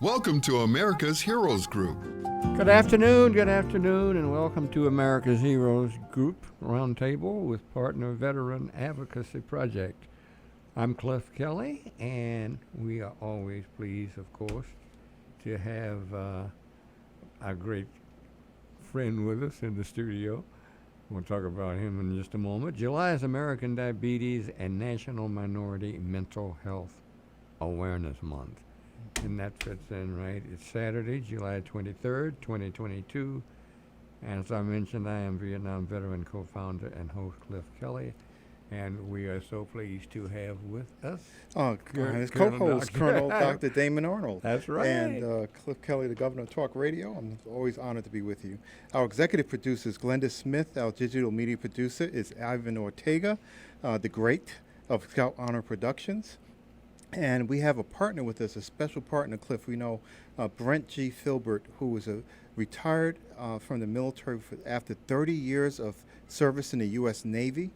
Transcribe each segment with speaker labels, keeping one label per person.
Speaker 1: Welcome to America's Heroes Group.
Speaker 2: Good afternoon, and welcome to America's Heroes Group Roundtable with Partner Veteran Advocacy Project. I'm Kelley, and we are always pleased, of course, to have our great friend with us in the studio. We'll talk about him in just a moment. July is American Diabetes and National Minority Mental Health Awareness Month. And that fits in, right? It's Saturday, July 23rd, 2022. And as I mentioned, I am Vietnam veteran co-founder and host Cliff Kelley. And we are so pleased to have with us
Speaker 3: his co-host, Colonel Dr. Damon Arnold.
Speaker 2: That's right.
Speaker 3: And Cliff Kelley, the governor of Talk Radio. I'm always honored to be with you. Our executive producer is Glenda Smith. Our digital media producer is Ivan Ortega, the great of Scout Honor Productions. And we have a partner with us, a special partner, Cliff. We know Brent G. Filbert, who was retired from the military after 30 years of service in the U.S. Navy.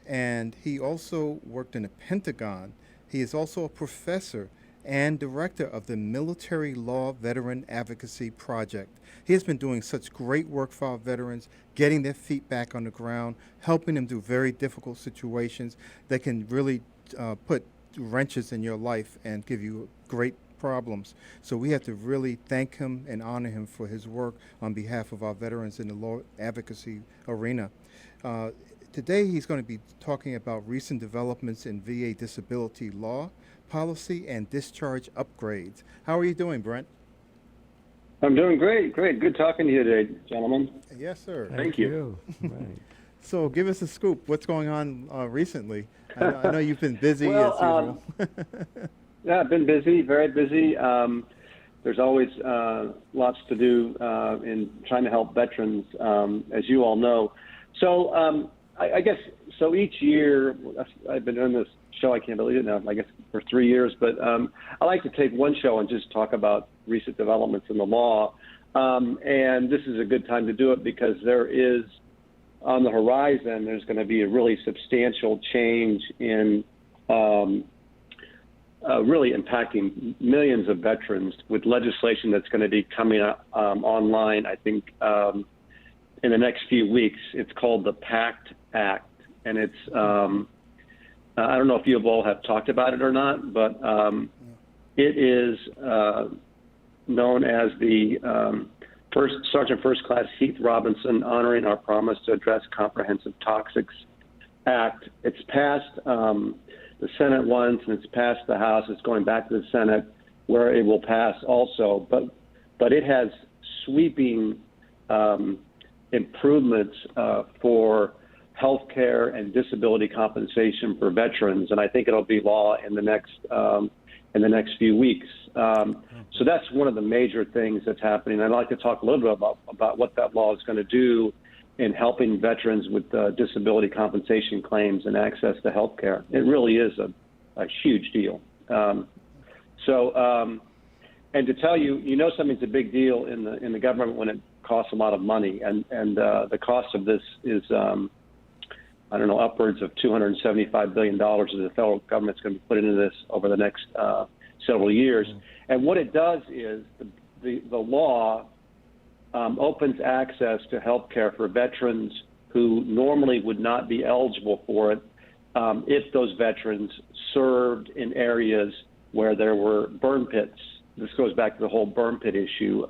Speaker 3: And he also worked in the Pentagon. He is also a professor and director of the Military Law Veteran Advocacy Project. He has been doing such great work for our veterans, getting their feet back on the ground, helping them through very difficult situations that can really put wrenches in your life and give you great problems. So we have to really thank him and honor him for his work on behalf of our veterans in the law advocacy arena. Today he's going to be talking about recent developments in VA disability law, policy, and discharge upgrades. How are you doing, Brent?
Speaker 4: I'm doing great. Good talking to you today, gentlemen.
Speaker 3: Yes, sir.
Speaker 4: Thank you.
Speaker 2: Right.
Speaker 3: So give us a scoop. What's going on recently? I know you've been busy as usual.
Speaker 4: Yeah, I've been busy, very busy. There's always lots to do in trying to help veterans, as you all know. So I guess, so each year, I've been doing this show, I can't believe it now, I guess for 3 years, but I like to take one show and just talk about recent developments in the law. And this is a good time to do it because there is, on the horizon, there's going to be a really substantial change in really impacting millions of veterans with legislation that's going to be coming up online, I think, in the next few weeks. It's called the PACT Act, and it's, I don't know if you all have talked about it or not, but it is known as the Sergeant First Class Heath Robinson Honoring Our Promise to Address Comprehensive Toxics Act. It's passed the Senate once, and it's passed the House. It's going back to the Senate, where it will pass also. But it has sweeping improvements for health care and disability compensation for veterans, and I think it'll be law in the next few weeks. So that's one of the major things that's happening. I'd like to talk a little bit about what that law is going to do in helping veterans with disability compensation claims and access to health care. It really is a huge deal. And to tell you, you know something's a big deal in the government when it costs a lot of money, and the cost of this is I don't know, upwards of $275 billion that the federal government's going to be putting into this over the next several years. And what it does is the law opens access to health care for veterans who normally would not be eligible for it if those veterans served in areas where there were burn pits. This goes back to the whole burn pit issue.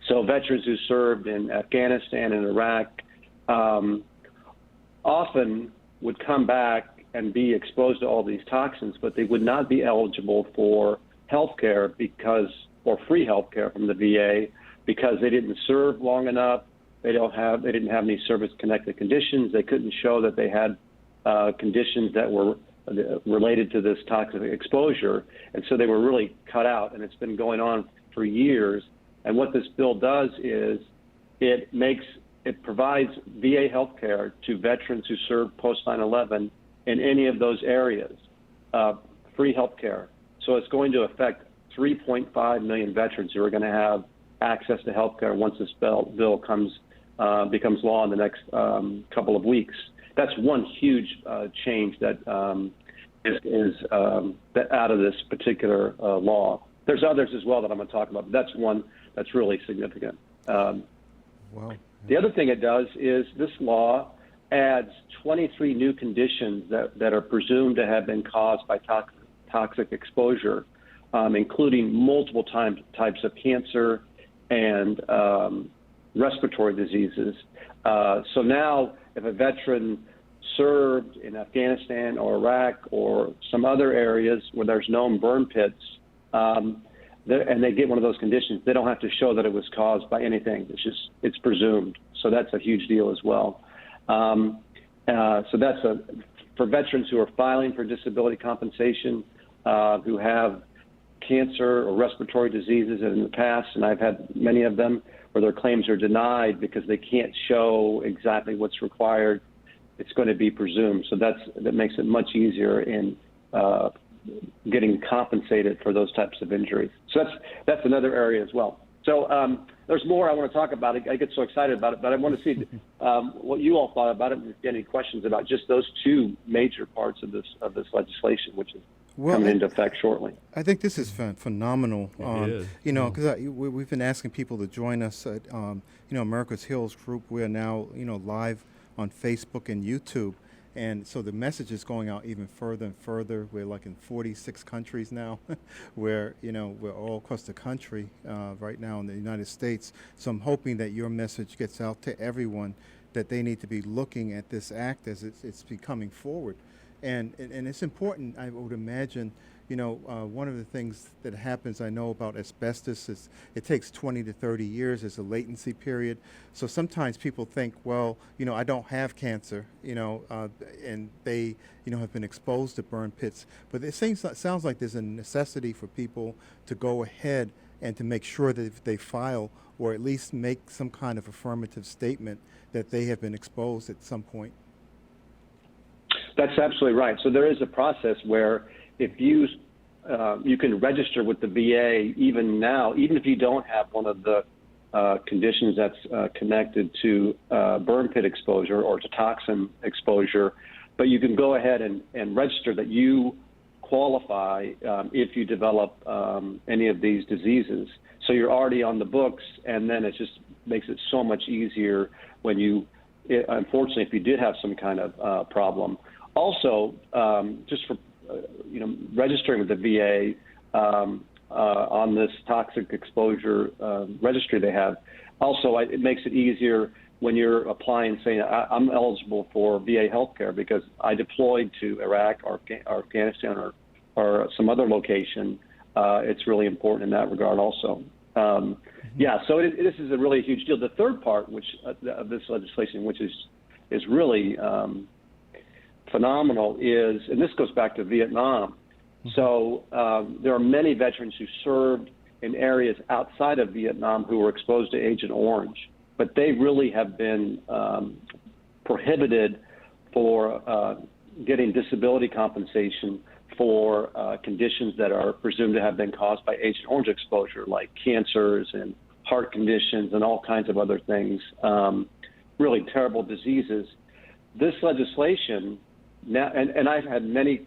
Speaker 4: So veterans who served in Afghanistan and Iraq often would come back and be exposed to all these toxins, but they would not be eligible for health care or free health care from the VA because they didn't serve long enough. They didn't have any service-connected conditions. They couldn't show that they had conditions that were related to this toxic exposure, and so they were really cut out. And it's been going on for years. And what this bill does is it provides VA health care to veterans who served post 9/11 in any of those areas, free health care. So it's going to affect 3.5 million veterans who are going to have access to health care once this bill becomes law in the next couple of weeks. That's one huge change that is out of this particular law. There's others as well that I'm going to talk about, but that's one that's really significant.
Speaker 3: Wow.
Speaker 4: The other thing it does is this law adds 23 new conditions that are presumed to have been caused by toxic exposure, including multiple types of cancer and respiratory diseases. So now if a veteran served in Afghanistan or Iraq or some other areas where there's known burn pits, and they get one of those conditions, they don't have to show that it was caused by anything. It's presumed. So that's a huge deal as well. So that's for veterans who are filing for disability compensation, who have cancer or respiratory diseases in the past, and I've had many of them where their claims are denied because they can't show exactly what's required. It's going to be presumed. So that makes it much easier in getting compensated for those types of injuries. So that's another area as well. So there's more I want to talk about. I get so excited about it, but I want to see what you all thought about it, and if you have any questions about just those two major parts of this legislation, which is coming into effect shortly.
Speaker 3: I think this is phenomenal.
Speaker 2: It is.
Speaker 3: You know, because we've been asking people to join us at America's Heroes Group. We're now live on Facebook and YouTube. And so the message is going out even further and further. We're like in 46 countries now, where, we're all across the country right now in the United States. So I'm hoping that your message gets out to everyone that they need to be looking at this act as it's becoming forward. And it's important, I would imagine. One of the things that happens, I know about asbestos, is it takes 20 to 30 years as a latency period. So sometimes people think, well, I don't have cancer, and they, have been exposed to burn pits. But it sounds like there's a necessity for people to go ahead and to make sure that if they file, or at least make some kind of affirmative statement that they have been exposed at some point.
Speaker 4: That's absolutely right. So there is a process where if you can register with the VA even now, even if you don't have one of the conditions that's connected to burn pit exposure or to toxin exposure, but you can go ahead and register that you qualify if you develop any of these diseases. So you're already on the books, and then it just makes it so much easier when unfortunately, if you did have some kind of problem. Also, just for registering with the VA on this toxic exposure registry they have. Also, it makes it easier when you're applying, saying I'm eligible for VA health care because I deployed to Iraq or Afghanistan or some other location. It's really important in that regard also. Yeah, so this is a really huge deal. The third part of this legislation, which is really phenomenal, is, and this goes back to Vietnam. So there are many veterans who served in areas outside of Vietnam who were exposed to Agent Orange, but they really have been prohibited for getting disability compensation for conditions that are presumed to have been caused by Agent Orange exposure, like cancers and heart conditions and all kinds of other things, really terrible diseases. This legislation now, and I've had many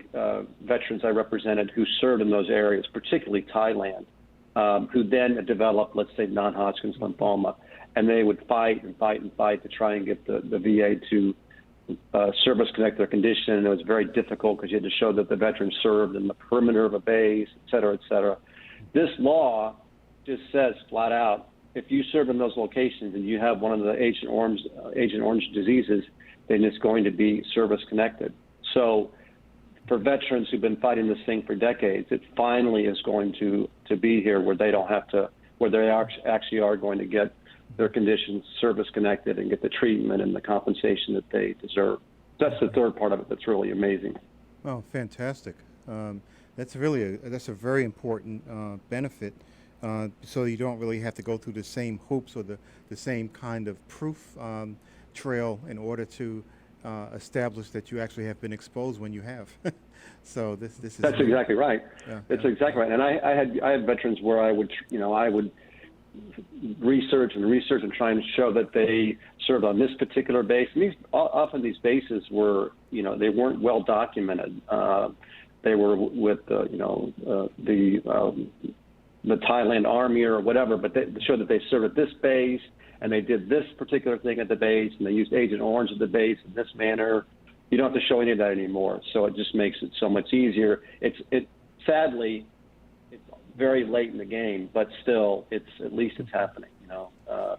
Speaker 4: veterans I represented who served in those areas, particularly Thailand, who then developed, let's say, non-Hodgkin's lymphoma, and they would fight to try and get the VA to service-connect their condition, and it was very difficult because you had to show that the veteran served in the perimeter of a base, et cetera, et cetera. This law just says flat out, if you serve in those locations and you have one of the Agent Orange diseases, then it's going to be service-connected. So for veterans who've been fighting this thing for decades, it finally is going to be here where they don't have to, where they actually are going to get their conditions service-connected and get the treatment and the compensation that they deserve. That's the third part of it that's really amazing.
Speaker 3: Oh, fantastic. That's a very important benefit. So you don't really have to go through the same hoops or the same kind of proof trail in order to establish that you actually have been exposed when you have. So this is.
Speaker 4: That's exactly right.
Speaker 3: Yeah,
Speaker 4: That's exactly right. And I had veterans where I would research and try and show that they served on this particular base. And often these bases were, they weren't well documented. They were with, the the Thailand Army or whatever, but they show that they served at this base and they did this particular thing at the base and they used Agent Orange at the base in this manner. You don't have to show any of that anymore. So it just makes it so much easier. Sadly, it's very late in the game, but still, at least it's happening,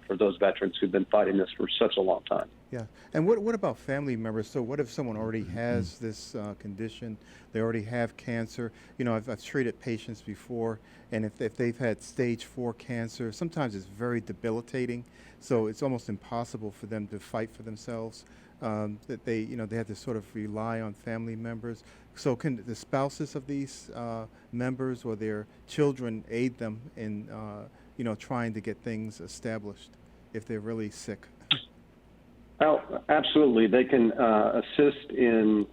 Speaker 4: for those veterans who've been fighting this for such a long time.
Speaker 3: Yeah. And what about family members? So what if someone already has this condition? They already have cancer. I've treated patients before, and if they've had stage 4 cancer, sometimes it's very debilitating. So it's almost impossible for them to fight for themselves. That they have to sort of rely on family members. So can the spouses of these members or their children aid them in trying to get things established if they're really sick?
Speaker 4: Oh, absolutely. They can assist in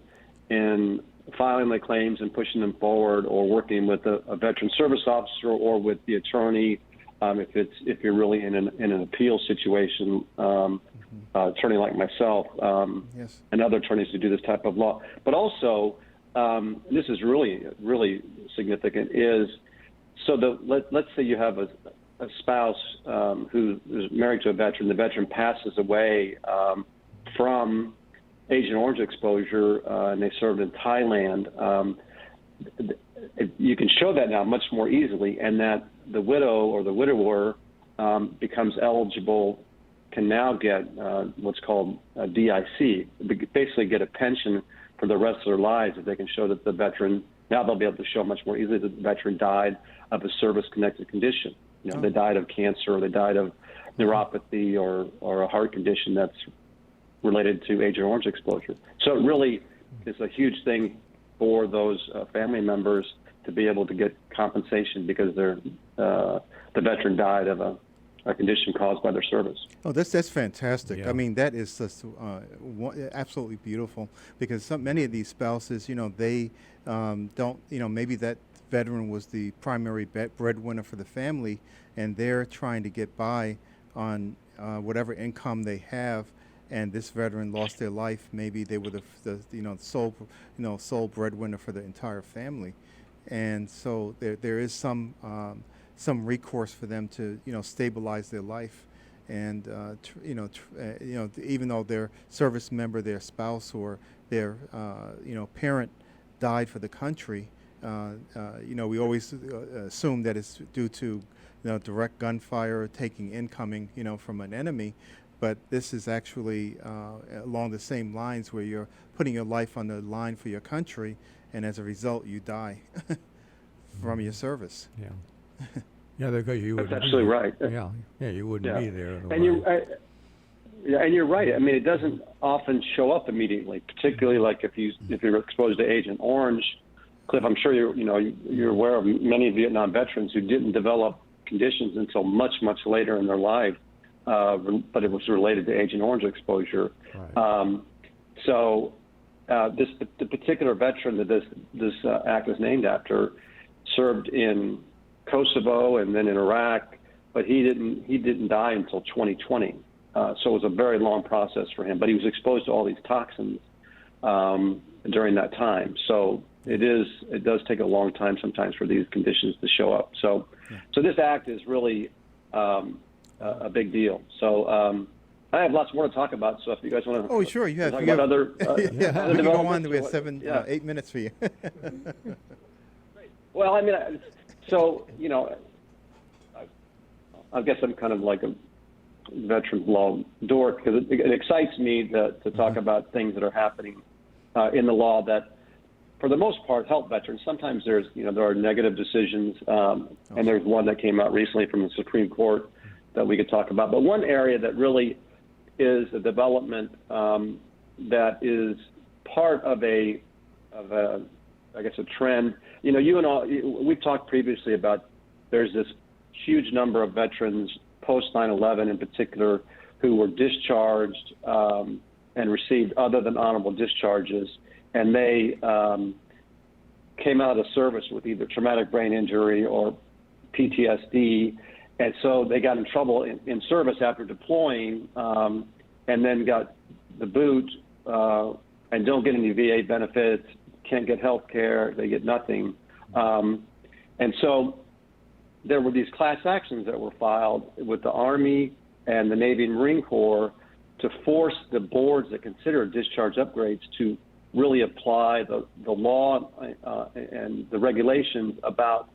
Speaker 4: filing the claims and pushing them forward, or working with a veteran service officer or with the attorney if you're really in an appeal situation. Attorney like myself,
Speaker 3: Yes.
Speaker 4: and other attorneys who do this type of law. But also, this is really, really significant, is let's say you have a spouse who is married to a veteran, the veteran passes away from Agent Orange exposure, and they served in Thailand. You can show that now much more easily, and that the widow or the widower becomes eligible, can now get what's called a DIC, basically get a pension for the rest of their lives if they can show that the veteran, now they'll be able to show much more easily that the veteran died of a service-connected condition. They died of cancer, or they died of neuropathy, or a heart condition that's related to Agent Orange exposure. So it really is a huge thing for those family members to be able to get compensation because the veteran died of a condition caused by their service.
Speaker 3: Oh, that's fantastic.
Speaker 2: Yeah.
Speaker 3: I mean, that is just absolutely beautiful, because many of these spouses, they don't, maybe that veteran was the primary breadwinner for the family, and they're trying to get by on whatever income they have. And this veteran lost their life. Maybe they were the sole breadwinner for the entire family, and so there is some recourse for them to stabilize their life, and even though their service member, their spouse, or their parent died for the country, we always assume that it's due to direct gunfire, taking incoming from an enemy. But this is actually along the same lines, where you're putting your life on the line for your country, and as a result, you die from your service.
Speaker 2: Yeah. Yeah, because you wouldn't.
Speaker 4: That's absolutely right.
Speaker 2: Yeah, you wouldn't be there.
Speaker 4: And you're right. I mean, it doesn't often show up immediately, particularly like if you're exposed to Agent Orange. Cliff, I'm sure you're aware of many Vietnam veterans who didn't develop conditions until much later in their life. But it was related to Agent Orange exposure.
Speaker 2: Right.
Speaker 4: The particular veteran that this act is named after served in Kosovo and then in Iraq, but he didn't die until 2020. So it was a very long process for him. But he was exposed to all these toxins during that time. So it does take a long time sometimes for these conditions to show up. So this act is really a big deal. So I have lots more to talk about. So if you guys want to,
Speaker 3: Sure, you have.
Speaker 4: Talk about other,
Speaker 3: we can go on. We have 8 minutes for you.
Speaker 4: Well, I mean, I guess I'm kind of like a veterans law dork, because it excites me to talk about things that are happening in the law that, for the most part, help veterans. Sometimes there are negative decisions, and there's one that came out recently from the Supreme Court that we could talk about. But one area that really is a development that is part of a trend. You and all, we've talked previously about there's this huge number of veterans post 9/11 in particular who were discharged and received other than honorable discharges, and they came out of service with either traumatic brain injury or PTSD, and so they got in trouble in service after deploying, and then got the boot and don't get any VA benefits, can't get health care, they get nothing. And so there were these class actions that were filed with the Army and the Navy and Marine Corps to force the boards that consider discharge upgrades to really apply the law and the regulations about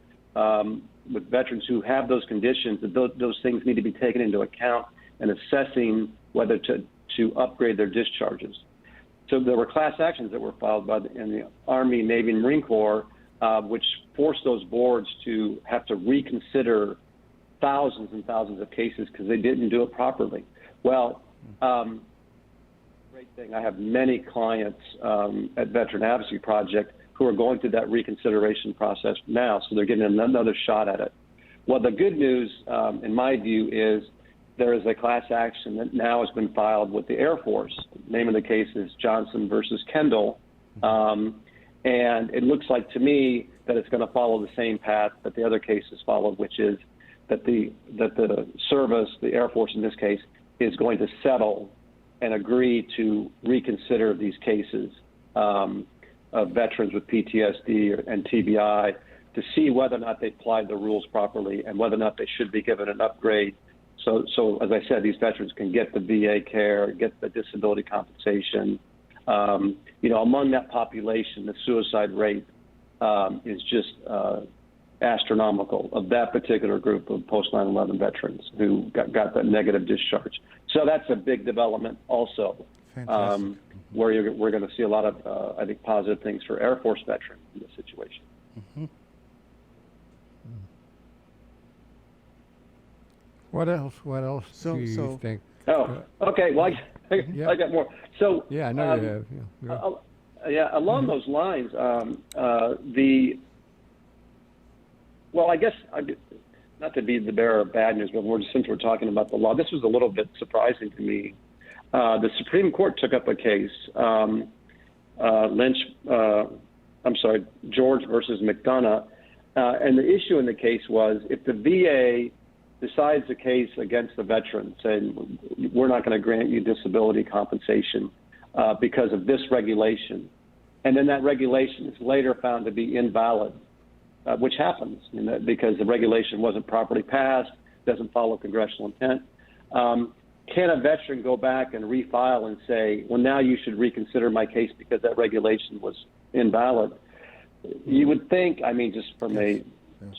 Speaker 4: with veterans who have those conditions, that those things need to be taken into account in assessing whether to upgrade their discharges. So there were class actions that were filed in the Army, Navy, and Marine Corps, which forced those boards to have to reconsider thousands and thousands of cases because they didn't do it properly. Well, great thing. I have many clients at Veteran Advocacy Project who are going through that reconsideration process now, so they're getting another shot at it. Well, the good news, in my view, is there is a class action that now has been filed with the Air Force. The name of the case is Johnson versus Kendall. And it looks like to me that it's going to follow the same path that the other cases followed, which is that the service, the Air Force in this case, is going to settle and agree to reconsider these cases of veterans with PTSD and TBI to see whether or not they applied the rules properly and whether or not they should be given an upgrade. So as I said, these veterans can get the VA care, get the disability compensation. Among that population, the suicide rate is just astronomical of that particular group of post 9/11 veterans who got that negative discharge. So that's a big development also, where we're going to see a lot of, I think, positive things for Air Force veterans in this situation.
Speaker 3: Mm-hmm.
Speaker 2: What else do you think?
Speaker 4: Oh, okay. Well, I got more. So
Speaker 2: yeah, I know you have. Yeah.
Speaker 4: Along those lines, I guess not to be the bearer of bad news, but since we're talking about the law, this was a little bit surprising to me. The Supreme Court took up a case, George versus McDonough, and the issue in the case was if the VA decides a case against the veteran, saying we're not going to grant you disability compensation because of this regulation, and then that regulation is later found to be invalid, which happens because the regulation wasn't properly passed, doesn't follow congressional intent. Can a veteran go back and refile and say, well, now you should reconsider my case because that regulation was invalid? You would think, just from a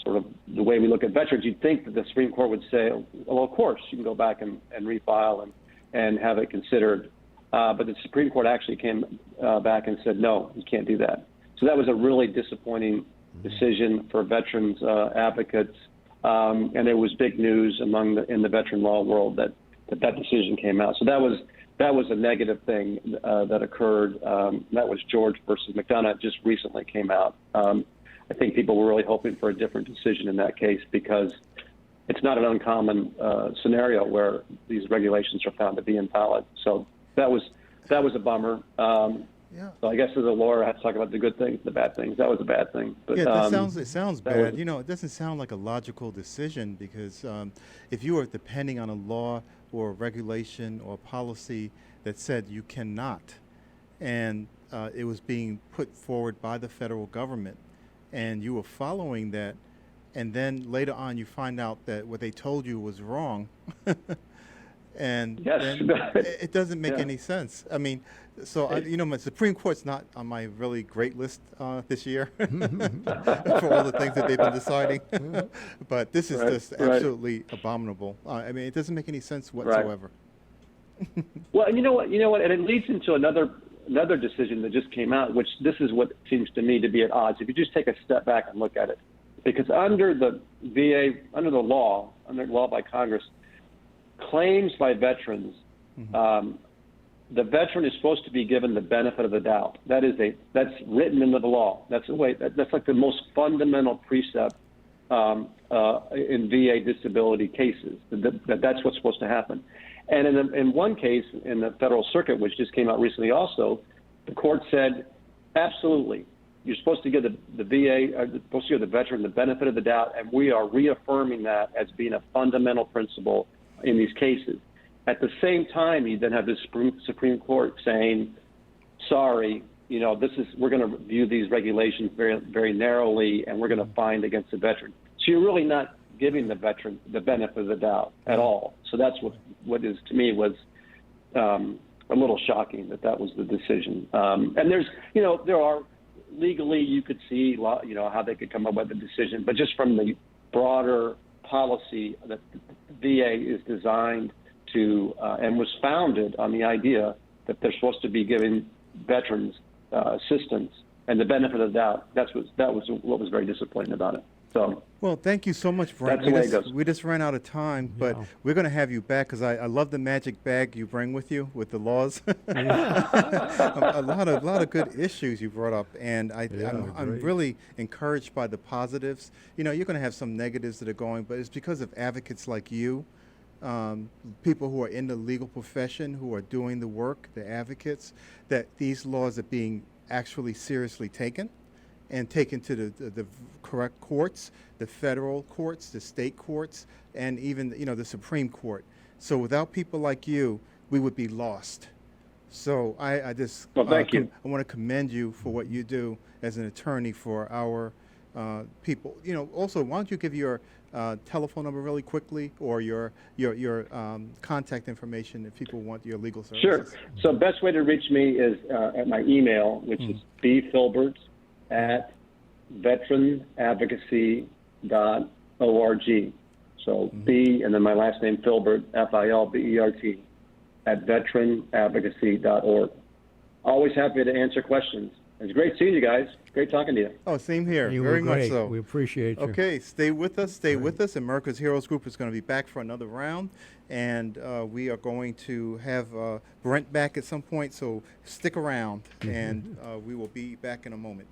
Speaker 4: sort of the way we look at veterans, you'd think that the Supreme Court would say, well, of course, you can go back and refile and have it considered. But the Supreme Court actually came back and said, no, you can't do that. So that was a really disappointing decision for veterans advocates. And it was big news in the veteran law world that decision came out. So that was a negative thing that occurred. That was George versus McDonough. It just recently came out. I think people were really hoping for a different decision in that case because it's not an uncommon scenario where these regulations are found to be invalid. So that was a bummer. So I guess as a lawyer, I have to talk about the good things, the bad things. That was a bad thing. But,
Speaker 3: it sounds bad. It doesn't sound like a logical decision because if you were depending on a law or a regulation or a policy that said you cannot, and it was being put forward by the federal government, and you were following that, and then later on you find out that what they told you was wrong, and then it doesn't make any sense. My Supreme Court's not on my really great list this year for all the things that they've been deciding, but this is just absolutely abominable. It doesn't make any sense whatsoever.
Speaker 4: Well, and you know what, and it leads into another decision that just came out, which this is what seems to me to be at odds. If you just take a step back and look at it, because under the VA, under law by Congress, claims by veterans, the veteran is supposed to be given the benefit of the doubt. That's written into the law. That's like the most fundamental precept in VA disability cases. That's what's supposed to happen. And in one case in the Federal Circuit, which just came out recently also, the court said, absolutely, you're supposed to give the VA, supposed to give the veteran the benefit of the doubt, and we are reaffirming that as being a fundamental principle in these cases. At the same time, you then have the Supreme Court saying, sorry, we're going to view these regulations very, very narrowly, and we're going to find against the veteran. So you're really not giving the veteran the benefit of the doubt at all. So that's what is, to me, was a little shocking that was the decision. And there are legally, you could see, how they could come up with a decision, but just from the broader policy that the VA is designed to and was founded on the idea that they're supposed to be giving veterans assistance and the benefit of the doubt. That was what was very disappointing about it. So,
Speaker 3: well, thank you so much, Brent.
Speaker 4: That's the way it goes.
Speaker 3: We just ran out of time, but we're going to have you back because I love the magic bag you bring with you with the laws. a lot of good issues you brought up, and I'm really encouraged by the positives. You're going to have some negatives that are going, but it's because of advocates like you, people who are in the legal profession, who are doing the work, the advocates, that these laws are being actually seriously taken and taken to the correct courts, the federal courts, the state courts, and even the Supreme Court. So without people like you, we would be lost. So I just
Speaker 4: thank you.
Speaker 3: I want to commend you for what you do as an attorney for our people. Also, why don't you give your telephone number really quickly, or your contact information if people want your legal services?
Speaker 4: Sure. So best way to reach me is at my email, which is bfilbert@veteranadvocacy.org. So B and then my last name Filbert, Filbert, at veteranadvocacy.org. Always happy to answer questions. It's great seeing you guys. Great talking to you.
Speaker 3: Oh, same here.
Speaker 2: You
Speaker 3: Very
Speaker 2: were
Speaker 3: much
Speaker 2: great.
Speaker 3: so.
Speaker 2: We appreciate you.
Speaker 3: Okay, stay with us. Stay with us. America's Heroes Group is going to be back for another round, and we are going to have Brent back at some point. So stick around, and we will be back in a moment.